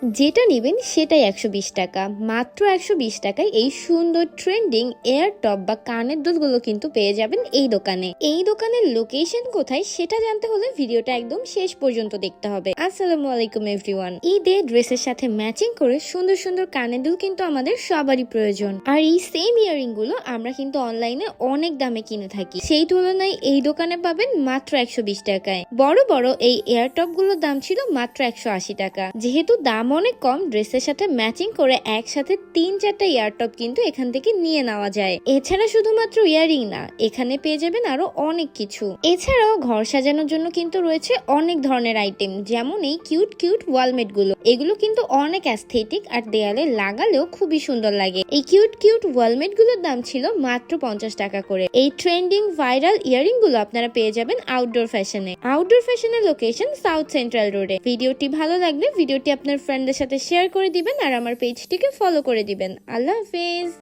যেটা নেবেন সেটাই 120 টাকা। মাত্র 120 টাকায় এই সুন্দর ট্রেন্ডিং এয়ার টপ বা কানের দুলগুলো কিন্তু পেয়ে যাবেন এই দোকানে। এই দোকানের লোকেশন কোথায় সেটা জানতে হলে ভিডিওটা একদম শেষ পর্যন্ত দেখতে হবে। আসসালামু আলাইকুম এভরিওয়ান। ঈদে ড্রেসের সাথে ম্যাচিং করে সুন্দর সুন্দর কানের দুল কিন্তু আমাদের সবারই প্রয়োজন। আর এই সেম ইয়ারিং গুলো আমরা কিন্তু অনলাইনে অনেক দামে কিনে থাকি, সেই তুলনায় এই দোকানে পাবেন মাত্র 120 টাকায়। বড় বড় এই এয়ার টপ গুলোর দাম ছিল মাত্র 180 টাকা। যেহেতু দাম অনেক কম, ড্রেসের সাথে ম্যাচিং করে একসাথে 3-4টা ইয়ারটপ কিন্তু এখান থেকে নিয়ে নেওয়া যায়। এছাড়া শুধুমাত্র ইয়ারিং না, এখানে পেয়ে যাবেন আরো অনেক কিছু। এছাড়াও ঘর সাজানোর জন্য কিন্তু রয়েছে অনেক ধরনের আইটেম, যেমন এই কিউট কিউট ওয়ালমেট গুলো। এগুলো কিন্তু অনেক অ্যাস্থেটিক আর দেয়ালে লাগালেও খুবই সুন্দর লাগে। এই কিউট কিউট ওয়ালমেট গুলোর দাম ছিল মাত্র 50 টাকা করে। এই ট্রেন্ডিং ভাইরাল ইয়ারিং গুলো আপনারা পেয়ে যাবেন আউটডোর ফ্যাশনে। আউটডোর ফ্যাশনের লোকেশন সাউথ সেন্ট্রাল রোডে। ভিডিওটি ভালো লাগলে ভিডিওটি আপনার ফ্রেন্ডদের সাথে শেয়ার করে দিবেন আর আমার পেজটিকে ফলো করে দিবেন। আল্লাহ হাফেজ।